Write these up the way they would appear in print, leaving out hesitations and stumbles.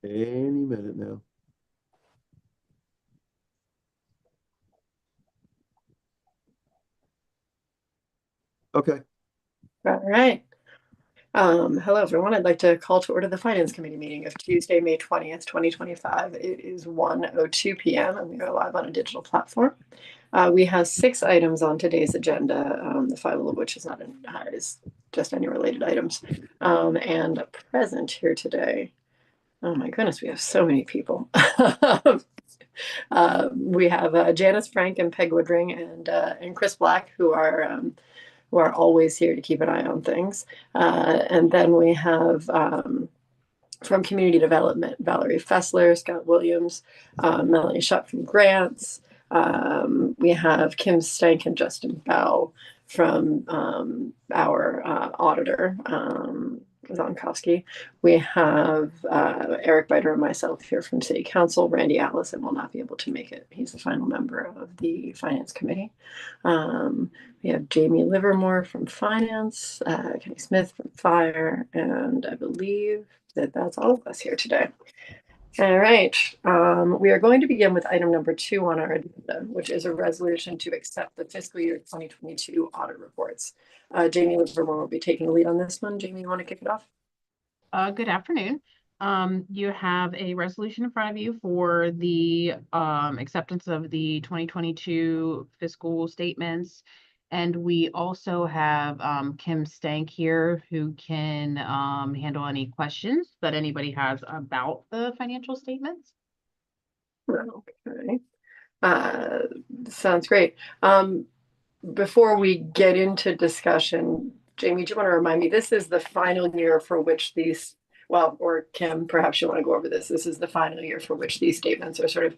Any minute now. Okay. All right. Hello, everyone. I'd like to call to order the Finance Committee meeting of Tuesday, May 20th, 2025. It is 1:02 p.m. and we are live on a digital platform. We have 6 items on today's agenda, the 5 of which is just any related items. And present here today, oh my goodness, we have so many people. We have Janice Frank and Peg Woodring and Chris Black, who are always here to keep an eye on things. And then we have from Community Development, Valerie Fessler, Scott Williams, Melanie Shutt from Grants. We have Kim Stank and Justin Bow from our auditor, Zonkowski. We have Eric Biter and myself here from City Council. Randy Allison will not be able to make it. He's the final member of the Finance Committee. We have Jamie Livermore from Finance, Kenny Smith from Fire, and I believe that that's all of us here today. All right. We are going to begin with item number 2 on our agenda, which is a resolution to accept the fiscal year 2022 audit reports. Jamie Livermore will be taking the lead on this one. Jamie, you want to kick it off? Good afternoon. You have a resolution in front of you for the acceptance of the 2022 fiscal statements. And we also have Kim Stank here who can handle any questions that anybody has about the financial statements. Okay. Sounds great. Before we get into discussion, Jamie, do you want to remind me, this is the final year for which these, well, or Kim, perhaps you want to go over this. This is the final year for which these statements are sort of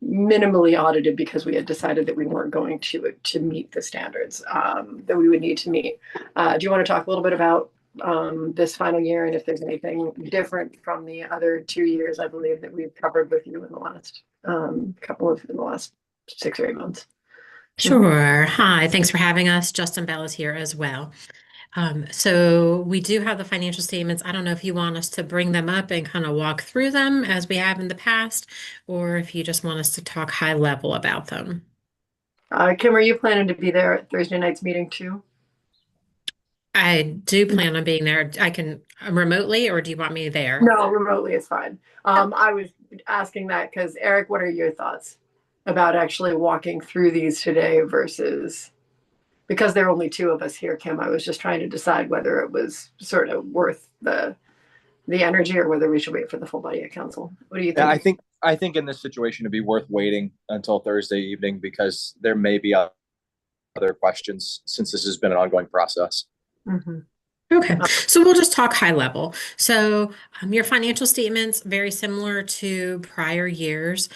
minimally audited because we had decided that we weren't going to meet the standards that we would need to meet. Do you want to talk a little bit about this final year and if there's anything different from the other 2 years, I believe, that we've covered with you in the last in the last 6 or 8 months? Sure. Hi, thanks for having us. Justin Bell is here as well. So we do have the financial statements. I don't know if you want us to bring them up and kind of walk through them as we have in the past, or if you just want us to talk high level about them. Kim, are you planning to be there at Thursday night's meeting too? I do plan on being there. I can remotely, or do you want me there? No, remotely is fine. I was asking that because Eric, what are your thoughts about actually walking through these today versus, because there are only 2 of us here, Kim, I was just trying to decide whether it was sort of worth the energy or whether we should wait for the full body of council. What do you think? Yeah, I think in this situation it'd be worth waiting until Thursday evening because there may be other questions since this has been an ongoing process. Mm-hmm. Okay, so we'll just talk high level. So your financial statements, very similar to prior years.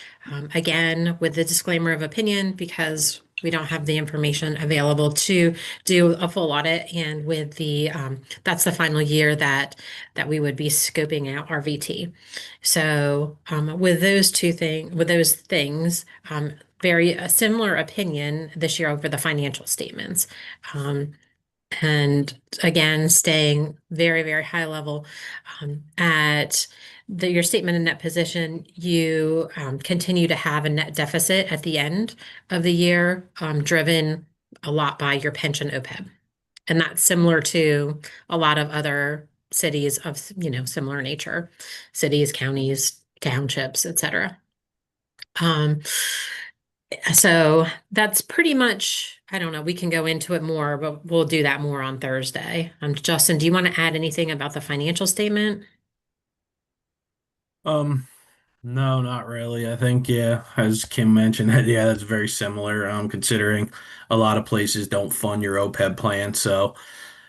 Again, with the disclaimer of opinion, because we don't have the information available to do a full audit. And with the, that's the final year that we would be scoping out our VT. So with those things, very similar opinion this year over the financial statements. And again, staying very, very high level at your statement of net position, you continue to have a net deficit at the end of the year, driven a lot by your pension OPEB. And that's similar to a lot of other cities of, similar nature, cities, counties, townships, etc. So that's pretty much, I don't know, we can go into it more, but we'll do that more on Thursday. Justin, do you want to add anything about the financial statement? No, not really. I think, yeah, as Kim mentioned, yeah, that's very similar. Considering a lot of places don't fund your OPEB plan, so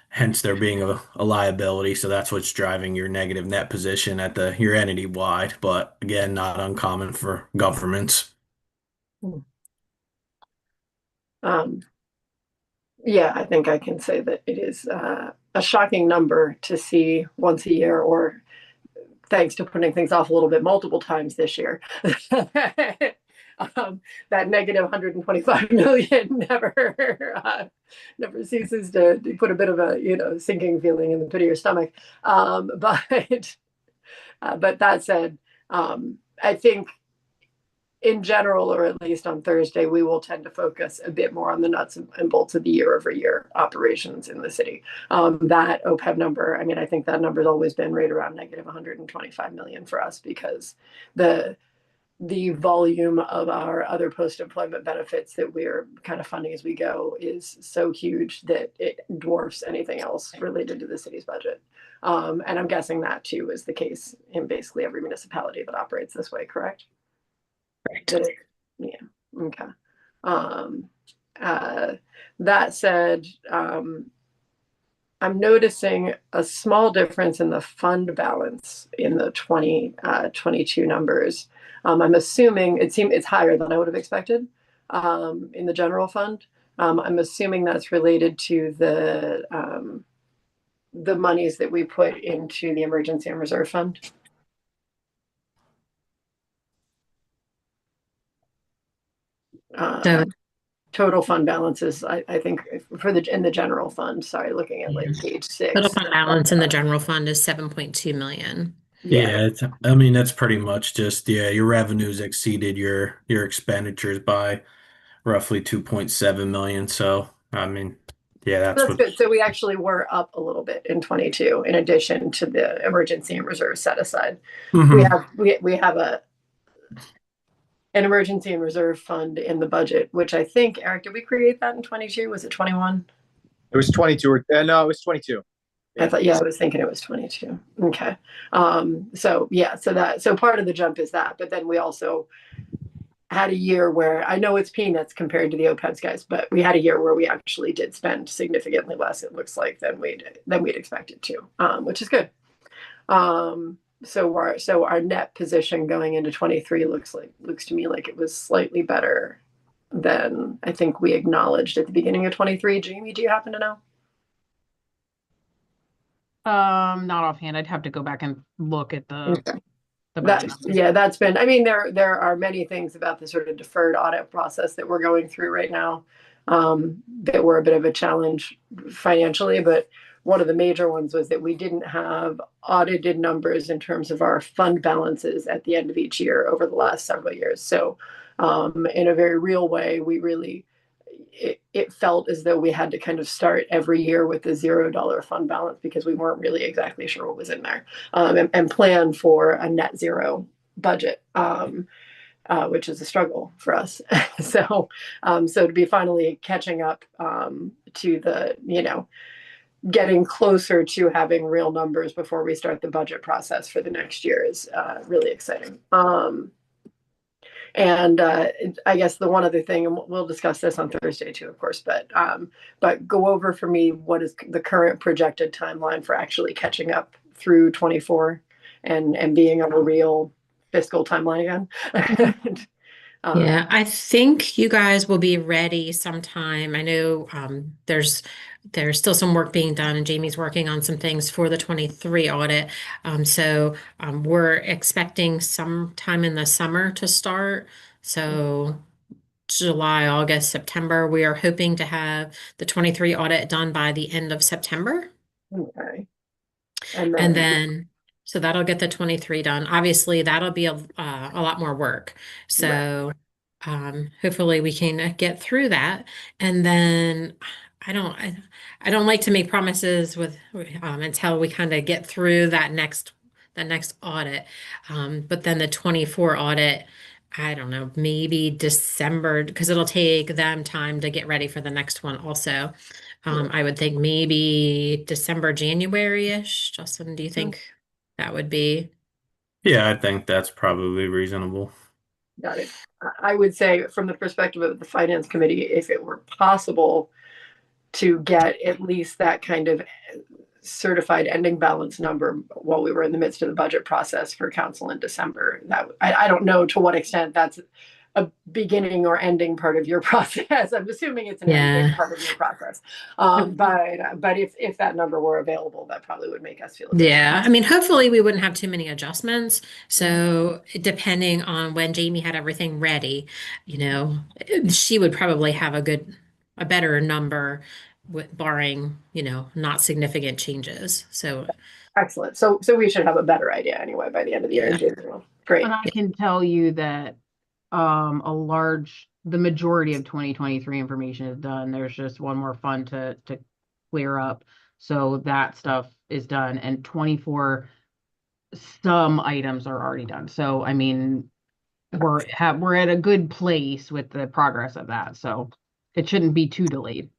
hence there being a liability. So that's what's driving your negative net position at your entity wide. But again, not uncommon for governments. Yeah, I think I can say that it is a shocking number to see once a year, or thanks to putting things off a little bit multiple times this year. That negative 125 million never ceases to put a bit of a sinking feeling in the pit of your stomach. But But that said, I think in general, or at least on Thursday, we will tend to focus a bit more on the nuts and bolts of the year-over-year operations in the city. That OPEB number, I mean, I think that number has always been right around negative 125 million for us, because the volume of our other post-employment benefits that we're kind of funding as we go is so huge that it dwarfs anything else related to the city's budget. And I'm guessing that too is the case in basically every municipality that operates this way, correct? Right. Yeah, okay. Uh, that said, I'm noticing a small difference in the fund balance in the 2022 numbers. I'm assuming it's higher than I would have expected in the general fund. I'm assuming that's related to the monies that we put into the emergency and reserve fund. So Total fund balances, I think, in the general fund. Sorry, looking at like page 6. total fund balance in the general fund is 7.2 million. Yeah, I mean that's pretty much just your revenues exceeded your expenditures by roughly 2.7 million. So I mean, yeah, that's That's what. good. So we actually were up a little bit in 22, in addition to the emergency and reserve set aside. Mhm. We have an emergency and reserve fund in the budget, which I think, Eric, did we create that in 22? Was it 21? It was 22 or no, it was 22. I thought, I was thinking it was 22. Okay. So part of the jump is that, but then we also had a year where, I know it's peanuts compared to the OPEBs guys, but we had a year where we actually did spend significantly less, it looks like, than we'd expected to, which is good. So our net position going into 23 looks to me like it was slightly better than I think we acknowledged at the beginning of 23. Jamie, do you happen to know? Not offhand. I'd have to go back and look at Okay. the budget. That's been, I mean, there are many things about the sort of deferred audit process that we're going through right now that were a bit of a challenge financially, but one of the major ones was that we didn't have audited numbers in terms of our fund balances at the end of each year over the last several years. So in a very real way, it felt as though we had to kind of start every year with a $0 fund balance, because we weren't really exactly sure what was in there, and plan for a net zero budget, which is a struggle for us. So to be finally catching up to the, getting closer to having real numbers before we start the budget process for the next year is really exciting. And I guess the one other thing, and we'll discuss this on Thursday too, of course, but go over for me what is the current projected timeline for actually catching up through 24 and being on a real fiscal timeline again. Yeah, I think you guys will be ready sometime. I know there's still some work being done, and Jamie's working on some things for the 23 audit. We're expecting sometime in the summer to start. So July, August, September, we are hoping to have the 23 audit done by the end of September. Okay. And then, so that'll get the 23 done. Obviously, that'll be a lot more work. So hopefully we can get through that. And then I don't like to make promises with until we kind of get through that next audit. But then the 24 audit, I don't know, maybe December, because it'll take them time to get ready for the next one also. I would think maybe December, January-ish. Justin, do you think that would be? Yeah, I think that's probably reasonable. Got it. I would say, from the perspective of the finance committee, if it were possible to get at least that kind of certified ending balance number while we were in the midst of the budget process for council in December, I don't know to what extent that's a beginning or ending part of your process. I'm assuming it's an ending part of your process. But if that number were available, that probably would make us feel good. Yeah, I mean, hopefully we wouldn't have too many adjustments. So depending on when Jamie had everything ready, she would probably have a better number, barring, not significant changes. So Excellent. So we should have a better idea anyway by the end of the year. Yeah. In January. Great. And I can tell you that the majority of 2023 information is done. There's just one more fund to clear up. So that stuff is done, and 24 some items are already done. So I mean, we're at a good place with the progress of that. So it shouldn't be too delayed.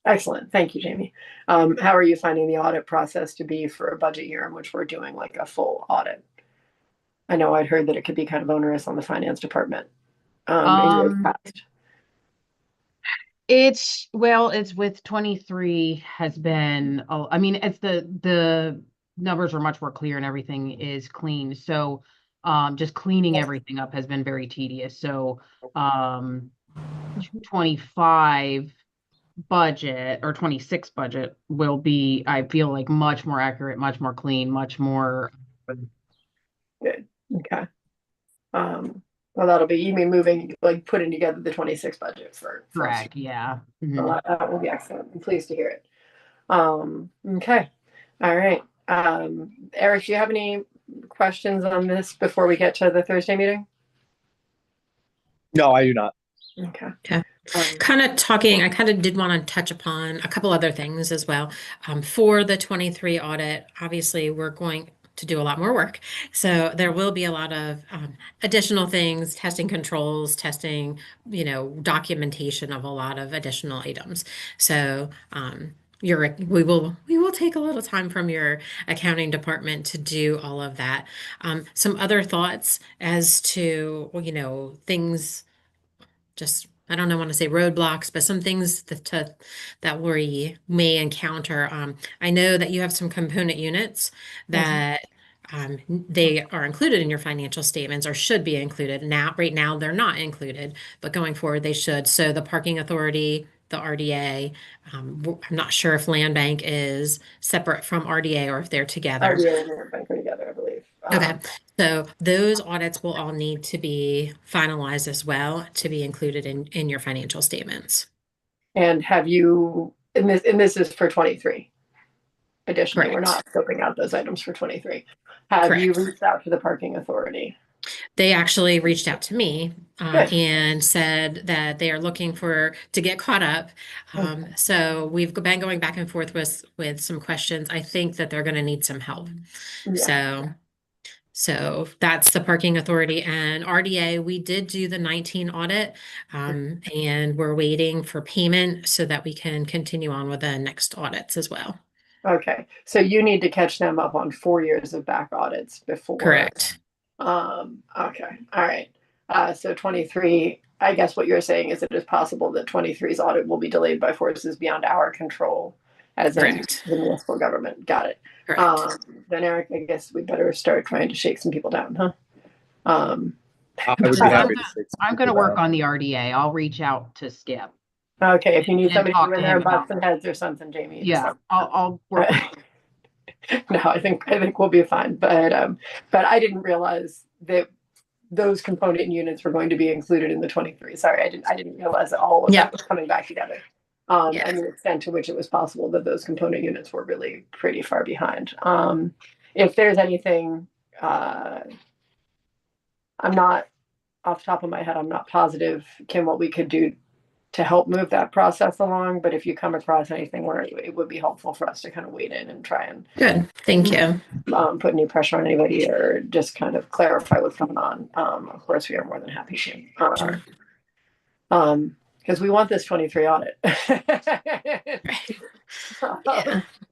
Excellent. Thank you, Jamie. How are you finding the audit process to be for a budget year in which we're doing like a full audit? I know I'd heard that it could be kind of onerous on the finance department in years past. It's with 23 has been, I mean, it's the numbers are much more clear and everything is clean. So just cleaning everything up has been very tedious. So 25 budget or 26 budget will be, I feel like, much more accurate, much more clean, much more. Good. Okay. Well, that'll be, you mean moving, like putting together the 26 budget for us. Correct. Yeah. Mhm. Well, that will be excellent. I'm pleased to hear it. Okay. All right. Eric, do you have any questions on this before we get to the Thursday meeting? No, I do not. Okay. Okay. I kind of did want to touch upon a couple other things as well. For the 23 audit, obviously we're going to do a lot more work. So there will be a lot of additional things, testing controls, testing, documentation of a lot of additional items. So we will take a little time from your accounting department to do all of that. Some other thoughts as to, things, just I don't know, want to say roadblocks, but some things that we may encounter. I know that you have some component units that they are included in your financial statements or should be included. Now, right now, they're not included, but going forward, they should. So the parking authority, the RDA, I'm not sure if land bank is separate from RDA or if they're together. RDA and Land Bank are together, I believe. Okay, so those audits will all need to be finalized as well to be included in your financial statements. And have you, and this is for 23. Additionally, we're not Correct. scoping out those items for 23. Have you Correct. reached out to the parking authority? They actually reached out to me Good. and said that they are looking to get caught up. So we've been going back and forth with some questions. I think that they're going to need some help. Yeah. So that's the parking authority and RDA. We did do the 19 audit, and we're waiting for payment so that we can continue on with the next audits as well. Okay, so you need to catch them up on 4 years of back audits before. Correct. Okay, all right. So 23, I guess what you're saying is it is possible that 23's audit will be delayed by forces beyond our control, as in Correct. the municipal government. Got it. Correct. Then Eric, I guess we better start trying to shake some people down, huh? I would be happy to say I'm going to work on the RDA. I'll reach out to Skip. Okay, if you need And somebody talk to to in there him and butt about some heads or something, Jamie. just Yeah, let me I'll work. No, I think we'll be fine. But I didn't realize that those component units were going to be included in the 23. Sorry, I didn't realize that all of that was coming back together. Yeah. And the extent to which it was possible that those component units were really pretty far behind. If there's anything, I'm not off the top of my head, I'm not positive, Kim, what we could do to help move that process along. But if you come across anything where it would be helpful for us to kind of wade in and try and Good. Thank you. put any pressure on anybody or just kind of clarify what's going on. Of course, we are more than happy to. Sure. Because we want this 23 audit. Yeah.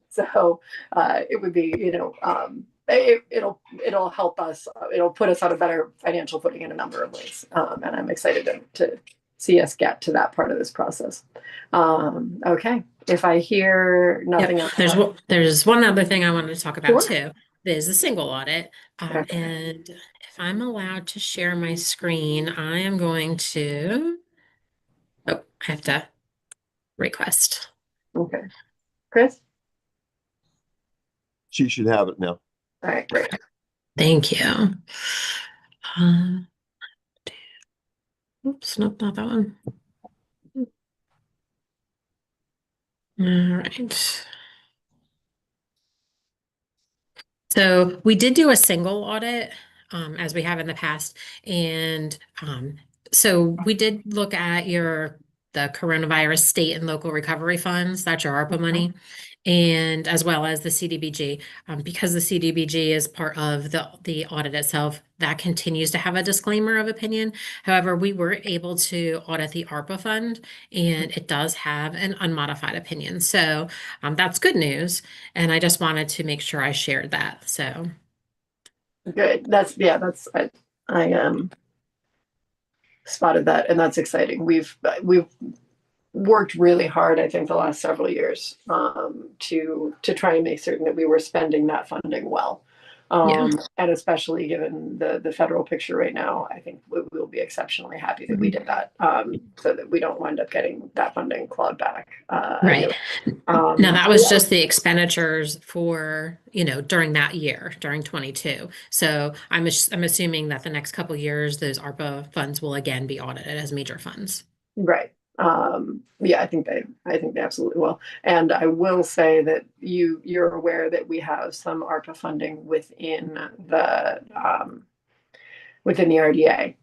So it would be, it'll help us. It'll put us on a better financial footing in a number of ways. And I'm excited to see us get to that part of this process. Okay. If I hear nothing else. There's one other thing I wanted to talk about Sure. too. There's the single audit. Okay. And if I'm allowed to share my screen, I am going to, I have to request. Okay. Chris? She should have it now. All right, great. Thank you. Oops, nope, not that one. All right. So we did do a single audit, as we have in the past. And so we did look at the coronavirus state and local recovery funds, that's your ARPA money, and as well as the CDBG. Because the CDBG is part of the audit itself, that continues to have a disclaimer of opinion. However, we were able to audit the ARPA fund, and it does have an unmodified opinion. So that's good news. And I just wanted to make sure I shared that. So Good. I spotted that, and that's exciting. We've worked really hard, I think, the last several years to try and make certain that we were spending that funding well. Yeah. And especially given the federal picture right now, I think we'll be exceptionally happy that we did that, so that we don't wind up getting that funding clawed back. Right. Anyway. Now that was just the expenditures for, during that year, during 22. So I'm assuming that the next couple years, those ARPA funds will again be audited as major funds. Right. Yeah, I think they absolutely will. And I will say that you're aware that we have some ARPA funding within the RDA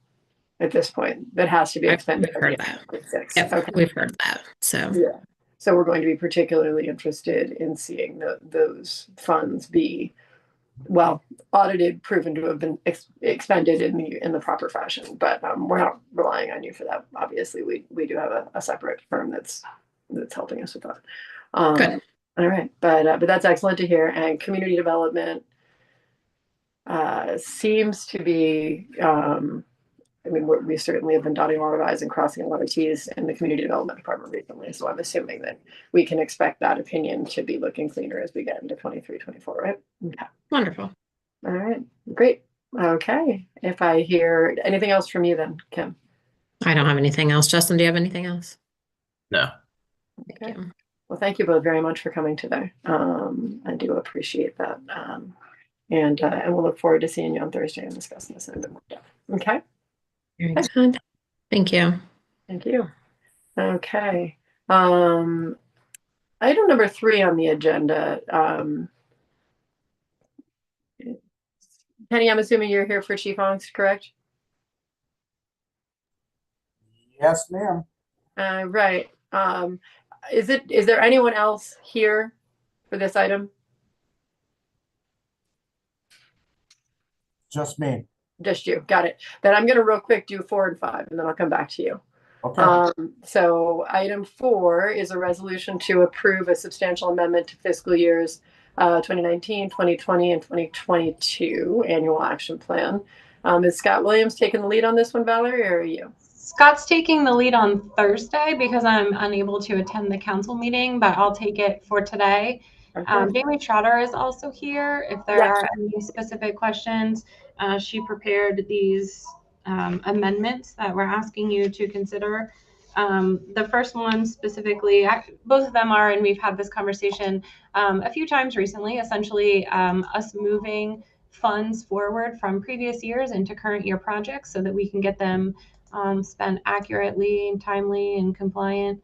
at this point that has to be expended. We've heard that. Yep, Okay. we've heard that. So Yeah. So we're going to be particularly interested in seeing those funds be well audited, proven to have been expended in the proper fashion. But we're not relying on you for that. Obviously, we do have a separate firm that's helping us with that. good. All right, but that's excellent to hear. And community development seems to be. I mean, we certainly have been dotting a lot of I's and crossing a lot of T's in the community development department recently. So I'm assuming that we can expect that opinion to be looking cleaner as we get into 23, 24, right? Okay. Wonderful. All right, great. Okay, if I hear anything else from you then, Kim. I don't have anything else. Justin, do you have anything else? No. Okay. Well, thank you both very much for coming today. I do appreciate that. And we'll look forward to seeing you on Thursday and discussing this in a bit more depth. Okay. Very good. Thank you. Thank you. Okay. Item number 3 on the agenda. Penny, I'm assuming you're here for Chief Ong's, correct? Yes, ma'am. Right. Is there anyone else here for this item? Just me. Just you. Got it. Then I'm going to real quick do 4 and 5, and then I'll come back to you. Okay. So item 4 is a resolution to approve a substantial amendment to fiscal years 2019, 2020, and 2022 annual action plan. Is Scott Williams taking the lead on this one, Valerie, or are you? Scott's taking the lead on Thursday because I'm unable to attend the council meeting, but I'll take it for today. Okay. Jamie Trotter is also here. If there are any specific questions, she prepared these amendments that we're asking you to consider. The first one specifically, both of them are, and we've had this conversation a few times recently, essentially us moving funds forward from previous years into current year projects so that we can get them spent accurately and timely and compliant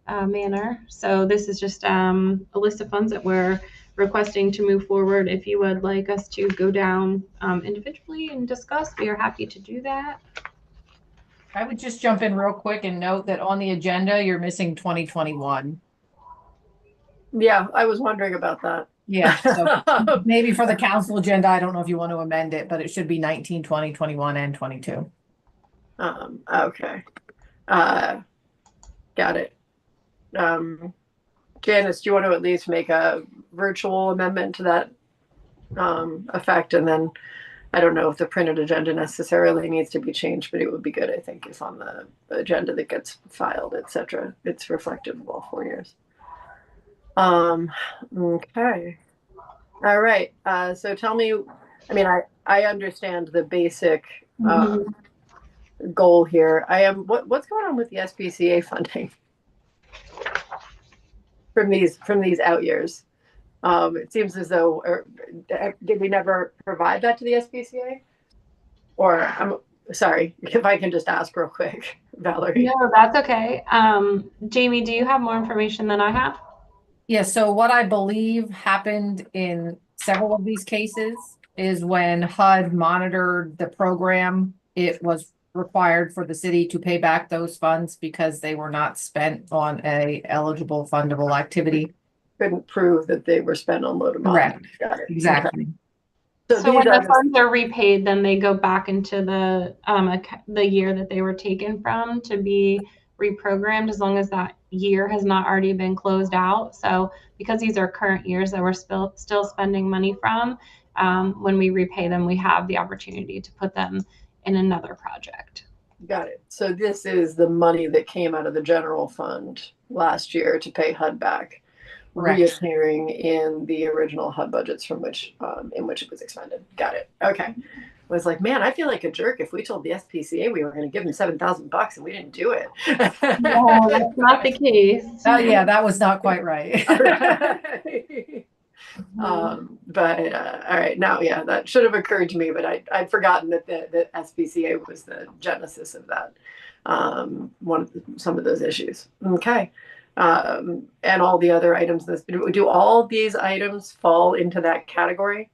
manner. So this is just a list of funds that we're requesting to move forward. If you would like us to go down individually and discuss, we are happy to do that. I would just jump in real quick and note that on the agenda, you're missing 2021. Yeah, I was wondering about that. Yeah, so maybe for the council agenda, I don't know if you want to amend it, but it should be 19, 20, 21, and 22. Okay. Got it. Janice, do you want to at least make a virtual amendment to that effect? And then I don't know if the printed agenda necessarily needs to be changed, but it would be good, I think, if on the agenda that gets filed, etc., it's reflective of all 4 years. Okay. All right. So tell me, I mean, I understand the basic goal here. What's going on with the SPCA funding from these out years? It seems as though, did we never provide that to the SPCA? Or I'm sorry, if I can just ask real quick, Valerie. No, that's okay. Jamie, do you have more information than I have? Yeah, so what I believe happened in several of these cases is when HUD monitored the program, it was required for the city to pay back those funds because they were not spent on a eligible fundable activity. Couldn't prove that they were spent on low to Correct. moderate. Got it. Exactly. Okay. So these when are the funds are repaid, then they go back into the year that they were taken from to be reprogrammed, as long as that year has not already been closed out. So because these are current years that we're still spending money from, when we repay them, we have the opportunity to put them in another project. Got it. So this is the money that came out of the general fund last year to pay HUD back, Correct. reappearing in the original HUD budgets from which in which it was expended. Got it. Okay. I was like, man, I feel like a jerk if we told the SPCA we were going to give them $7,000 and we didn't do it. No, that's not the case. Oh yeah, that was not quite right. But all right, now, yeah, that should have occurred to me, but I'd forgotten that the SPCA was the genesis of that. Some of those issues. Okay. And all the other items, do all these items fall into that category?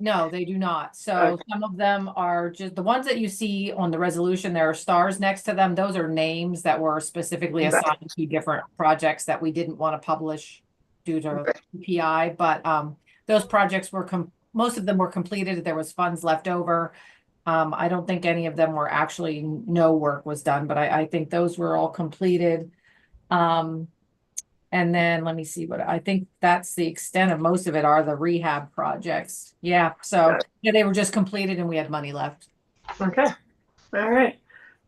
No, they do not. So Okay. some of them are just the ones that you see on the resolution, there are stars next to them. Those are names that were specifically Right. assigned to different projects that we didn't want to publish due to Right. PI, but those projects were most of them were completed. There was funds left over. I don't think any of them were actually no work was done, but I think those were all completed. And then let me see what I think that's the extent of most of it are the rehab projects. Yeah. So yeah, they were just completed and we had money left. Okay. All right.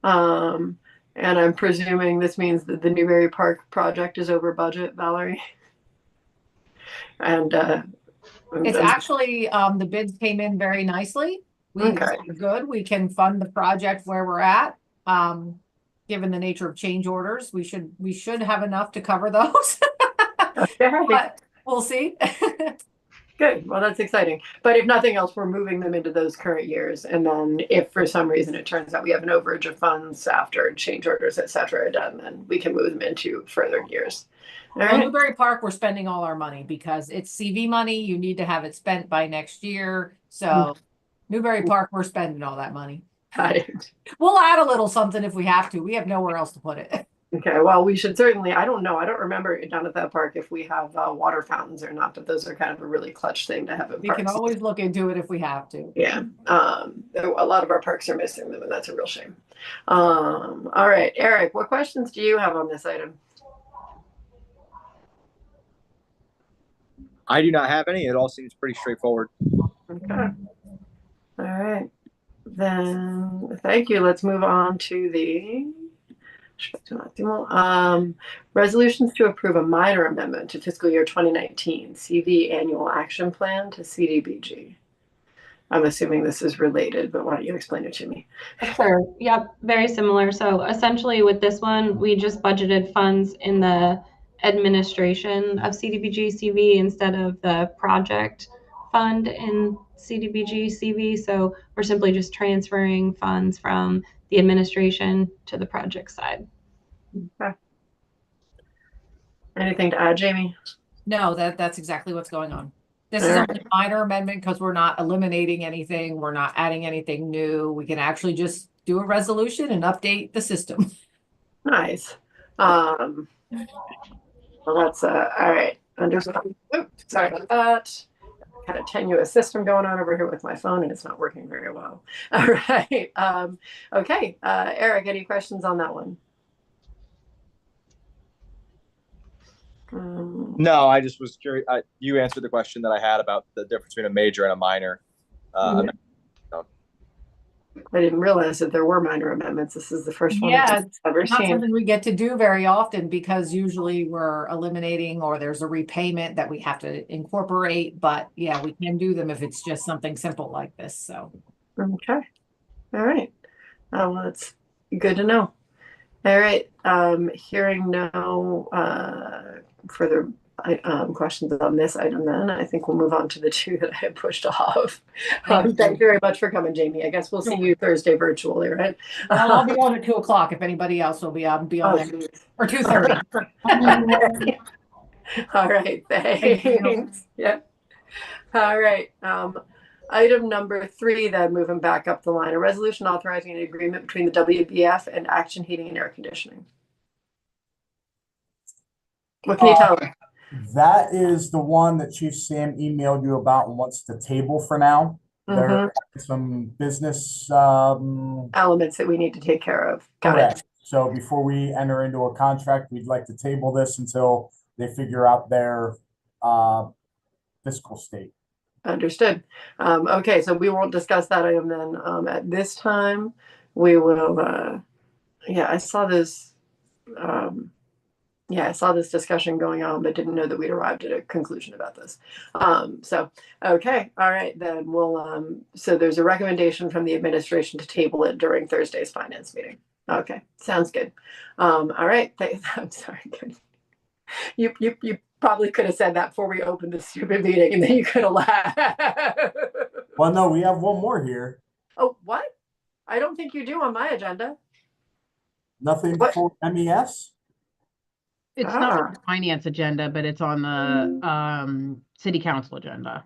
And I'm presuming this means that the Newberry Park project is over budget, Valerie. And It's actually the bids came in very nicely. We're good. We can fund the project where we're at. Given the nature of change orders, we should have enough to cover those. okay. But we'll see. Good. Well, that's exciting. But if nothing else, we're moving them into those current years. And then if for some reason it turns out we have an overage of funds after change orders, et cetera, are done, then we can move them into further years. All right. Newberry Park, we're spending all our money because it's CV money. You need to have it spent by next year. So Newberry Park, we're spending all that money. Right. We'll add a little something if we have to. We have nowhere else to put it. Okay, well, we should certainly, I don't know, I don't remember down at that park if we have water fountains or not, but those are kind of a really clutch thing to have at We parks. can always look into it if we have to. Yeah, a lot of our parks are missing them, and that's a real shame. All right, Eric, what questions do you have on this item? I do not have any. It all seems pretty straightforward. Okay. All right. Then, thank you. Let's move on to the resolutions to approve a minor amendment to fiscal year 2019 CV annual action plan to CDBG. I'm assuming this is related, but why don't you explain it to me? Sure. Yep. Very similar. So essentially with this one, we just budgeted funds in the administration of CDBG CV instead of the project fund in CDBG CV. So we're simply just transferring funds from the administration to the project side. Okay. Anything to add, Jamie? No, that's exactly what's going on. This is only a minor amendment because we're not eliminating anything. We're not adding anything new. We can actually just do a resolution and update the system. Nice. Well, that's all right. Understood. Oops, sorry about that. Kind of tenuous system going on over here with my phone, and it's not working very well. All right. Okay. Eric, any questions on that one? No, I just was curious. You answered the question that I had about the difference between a major and a minor. I didn't realize that there were minor amendments. This is the first one Yeah, I've ever Not seen. something we get to do very often because usually we're eliminating or there's a repayment that we have to incorporate. But yeah, we can do them if it's just something simple like this. So Okay. All right. Well, that's good to know. All right. Hearing no further questions on this item, then I think we'll move on to the two that I had pushed off. Thank you very much for coming, Jamie. I guess we'll see you Thursday virtually, right? well, I'll be on at 2:00 if anybody else will be on there geez. or 2:30. All right. Thanks. Yeah. All right. Item number 3, then moving back up the line, a resolution authorizing an agreement between the WBF and Action Heating and Air Conditioning. What can you tell us? That is the one that Chief Sam emailed you about and wants to table for now. There are some business Elements that we need to take care of. Got correct. it. So before we enter into a contract, we'd like to table this until they figure out their fiscal state. Understood. Okay, so we won't discuss that item then at this time. We will, yeah, I saw this. Yeah, I saw this discussion going on, but didn't know that we'd arrived at a conclusion about this. So, okay, all right, then we'll, so there's a recommendation from the administration to table it during Thursday's finance meeting. Okay, sounds good. All right, I'm sorry. You probably could have said that before we opened the stupid meeting, and then you could have laughed. Well, no, we have one more here. Oh, what? I don't think you do on my agenda. Nothing What? for MES? It's not on the finance agenda, but it's on the city council agenda.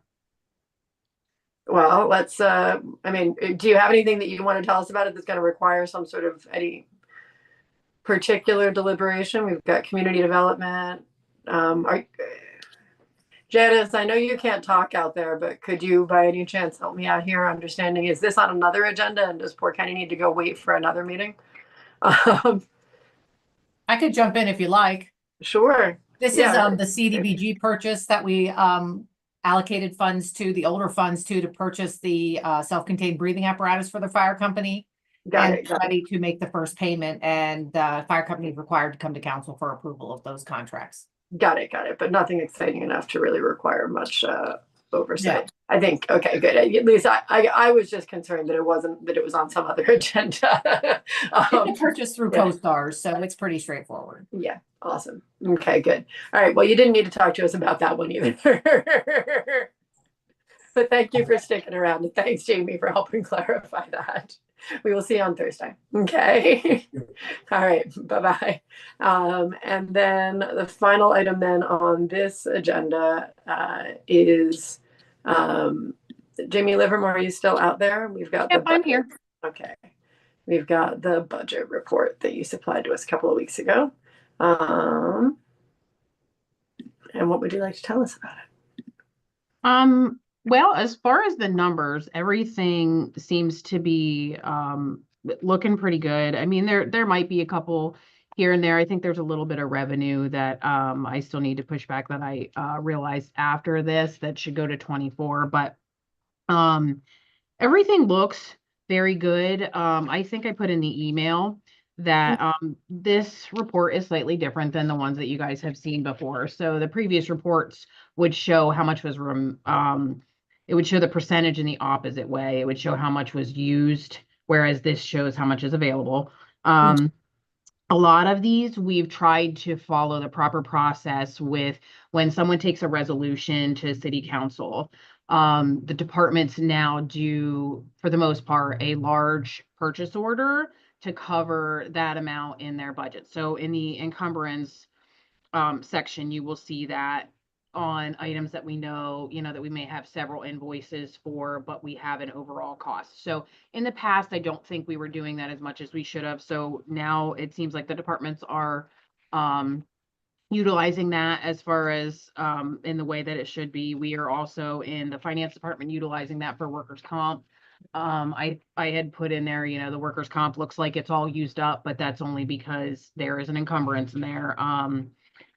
Well, let's, I mean, do you have anything that you want to tell us about it that's going to require some sort of any particular deliberation? We've got community development. Janice, I know you can't talk out there, but could you by any chance help me out here understanding, is this on another agenda and does poor Kenny need to go wait for another meeting? I could jump in if you like. Sure. This is the CDBG purchase that we allocated funds to, the older funds to purchase the self-contained breathing apparatus for the fire company. Got And it. Got ready to make the first payment, and the fire company is required to come to council for approval of those contracts. Got it. Got it. But nothing exciting enough to really require much oversight. Yeah. I think. Okay, good. At least I was just concerned that it was on some other agenda. It's a purchase through co-stars, so it's pretty straightforward. Yeah. Awesome. Okay, good. All right. Well, you didn't need to talk to us about that one either. But thank you for sticking around, and thanks, Jamie, for helping clarify that. We will see you on Thursday. Okay. All right. Bye-bye. And then the final item then on this agenda is Jamie Livermore, are you still out there? We've got Yep, I'm here. Okay. We've got the budget report that you supplied to us a couple of weeks ago. And what would you like to tell us about it? Well, as far as the numbers, everything seems to be looking pretty good. I mean, there might be a couple here and there. I think there's a little bit of revenue that I still need to push back that I realized after this that should go to 24, but everything looks very good. I think I put in the email that this report is slightly different than the ones that you guys have seen before. So the previous reports would show how much was it would show the percentage in the opposite way. It would show how much was used, whereas this shows how much is available. A lot of these we've tried to follow the proper process with when someone takes a resolution to city council. The departments now do, for the most part, a large purchase order to cover that amount in their budget. So in the encumbrance section, you will see that on items that we know, that we may have several invoices for, but we have an overall cost. So in the past, I don't think we were doing that as much as we should have. So now it seems like the departments are utilizing that as far as in the way that it should be. We are also in the finance department utilizing that for workers' comp. I had put in there, the workers' comp looks like it's all used up, but that's only because there is an encumbrance in there.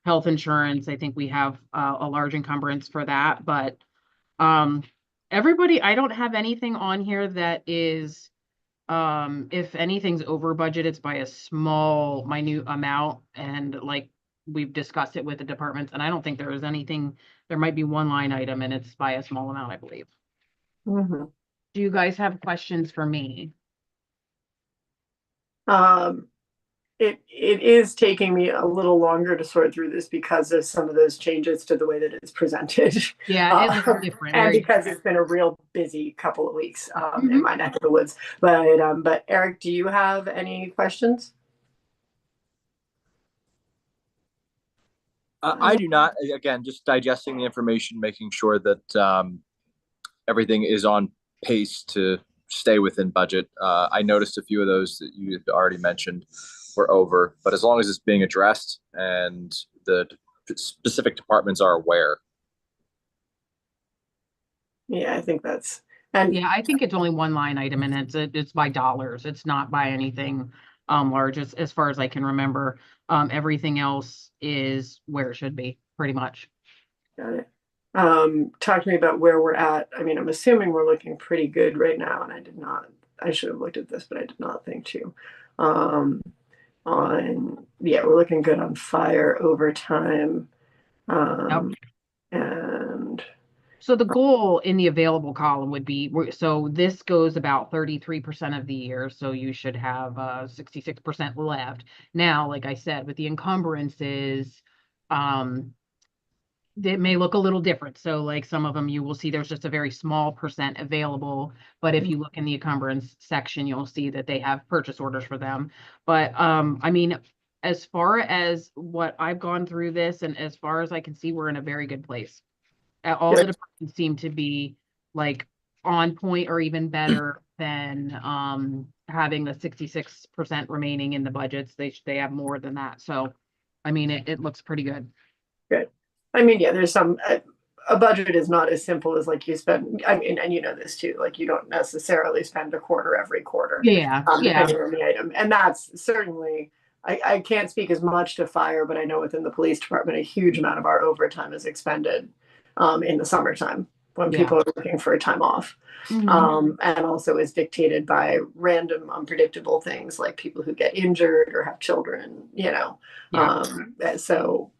Health insurance, I think we have a large encumbrance for that, but everybody, I don't have anything on here that is, if anything's over budget, it's by a small, minute amount, and like we've discussed it with the departments, and I don't think there is anything, there might be one line item and it's by a small amount, I believe. Mm-hmm. Do you guys have questions for me? It is taking me a little longer to sort through this because of some of those changes to the way that it's presented. Yeah, it looks different. And because it's been a real busy couple of weeks in my neck of the woods. But Eric, do you have any questions? I do not. Again, just digesting the information, making sure that everything is on pace to stay within budget. I noticed a few of those that you had already mentioned were over, but as long as it's being addressed and the specific departments are aware. Yeah, I think that's, and Yeah, I think it's only one line item and it's by dollars. It's not by anything large as far as I can remember. Everything else is where it should be, pretty much. got it. Talk to me about where we're at. I mean, I'm assuming we're looking pretty good right now, and I should have looked at this, but I did not think to. Yeah, we're looking good on fire overtime. Yep. And So the goal in the available column would be, so this goes about 33% of the year, so you should have 66% left. Now, like I said, with the encumbrances, it may look a little different. So like some of them, you will see there's just a very small percent available. But if you look in the encumbrance section, you'll see that they have purchase orders for them. But I mean, as far as what I've gone through this, and as far as I can see, we're in a very good place. All the departments seem to be like on point or even better than having the 66% remaining in the budgets. They have more than that. So I mean, it looks pretty good. good. I mean, yeah, there's some, a budget is not as simple as like you spend, I mean, and you know this too, like you don't necessarily spend a quarter every quarter. Yeah, yeah. Depending on the item. And that's certainly, I can't speak as much to fire, but I know within the police department, a huge amount of our overtime is expended in the summertime when people are looking for a time off. And also is dictated by random unpredictable things like people who get injured or have children, you know. So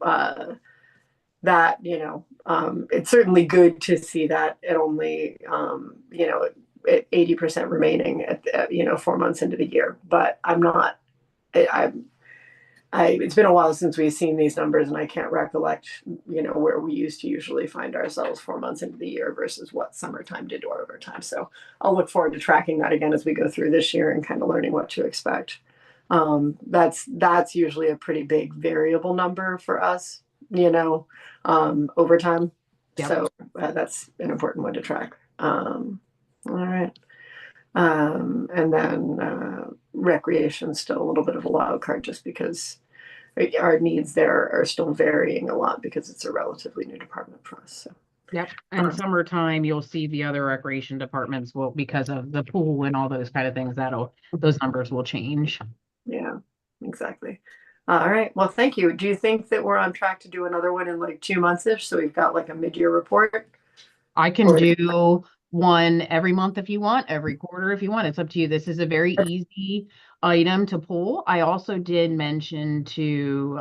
that, you know, it's certainly good to see that it only, you know, at 80% remaining at, you know, 4 months into the year. But I'm not, it's been a while since we've seen these numbers, and I can't recollect, you know, where we used to usually find ourselves 4 months into the year versus what summertime did to our overtime. So I'll look forward to tracking that again as we go through this year and kind of learning what to expect. That's usually a pretty big variable number for us, you know, overtime. So that's an important one to track. All right. And then recreation still a little bit of a wild card just because our needs there are still varying a lot because it's a relatively new department for us. So. Yep. And summertime, you'll see the other recreation departments will, because of the pool and all those kind of things, those numbers will change. Yeah, exactly. All right. Well, thank you. Do you think that we're on track to do another one in like 2 months-ish? So we've got like a mid-year report? I can do one every month if you want, every quarter if you want. It's up to you. This is a very easy item to pull. I also did mention to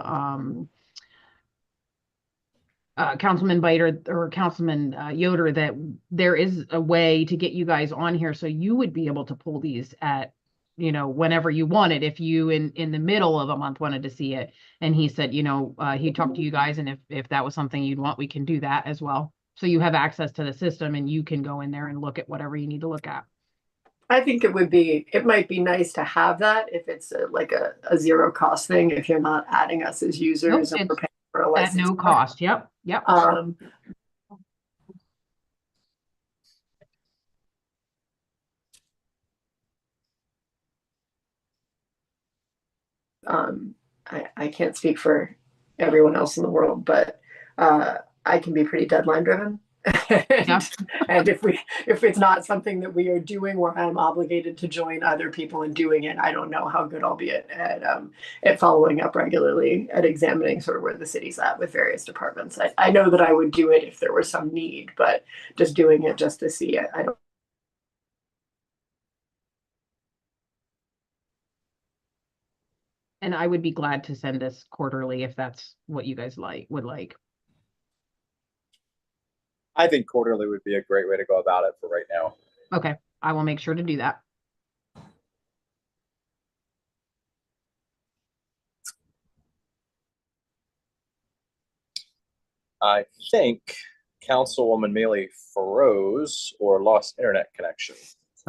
Councilman Biter or Councilman Yoder that there is a way to get you guys on here so you would be able to pull these at, you know, whenever you wanted, if you in the middle of a month wanted to see it. And he said, you know, he talked to you guys, and if that was something you'd want, we can do that as well. So you have access to the system and you can go in there and look at whatever you need to look at. I think it might be nice to have that if it's like a zero cost thing, if you're not adding us as users and we're paying for a license. At no cost. Yep. I can't speak for everyone else in the world, but I can be pretty deadline driven. And if it's not something that we are doing where I'm obligated to join other people in doing it, I don't know how good I'll be at following up regularly, at examining sort of where the city's at with various departments. I know that I would do it if there was some need, but just doing it just to see it, I don't. And I would be glad to send this quarterly if that's what you guys would like. I think quarterly would be a great way to go about it for right now. Okay, I will make sure to do that. I think Councilwoman Mealy froze or lost internet connection.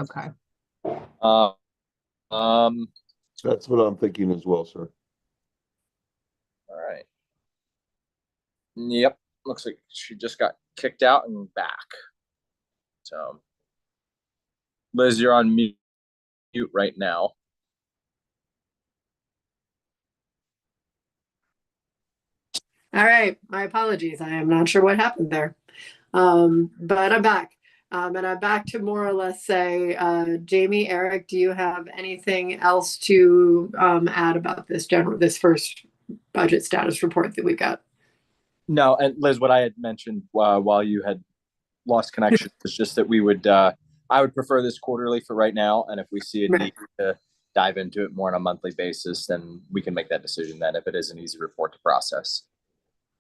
Okay. That's what I'm thinking as well, sir. All right. Yep. Looks like she just got kicked out and back. So, Liz, you're on mute right now. All right, my apologies. I am not sure what happened there. But I'm back. And I'm back to more or less say, Jamie, Eric, do you have anything else to add about this first budget status report that we've got? No, and Liz, what I had mentioned while you had lost connection was just that we would, I would prefer this quarterly for right now. And if we see a need to dive into it more on a monthly basis, then we can make that decision then if it is an easy report to process.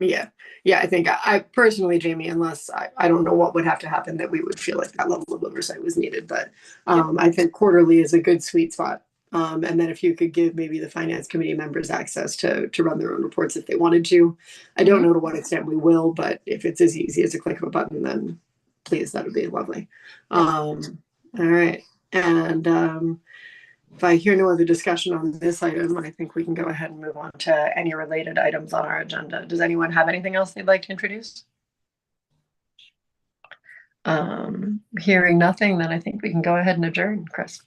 Yeah. I think I personally, Jamie, unless I don't know what would have to happen that we would feel like that level of oversight was needed, but I think quarterly is a good sweet spot. And then if you could give maybe the finance committee members access to run their own reports if they wanted to. I don't know to what extent we will, but if it's as easy as a click of a button, then please, that would be lovely. All right. And if I hear no other discussion on this item, I think we can go ahead and move on to any related items on our agenda. Does anyone have anything else they'd like to introduce? Hearing nothing, then I think we can go ahead and adjourn, Chris.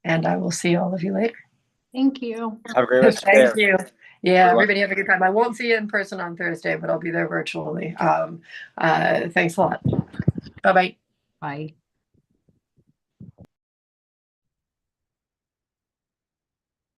And I will see all of you later. Thank you. Have a great rest of your day. Thank you. Yeah, everybody have a good time. I won't see you in person on Thursday, but I'll be there virtually. Thanks a lot. Bye-bye. Bye.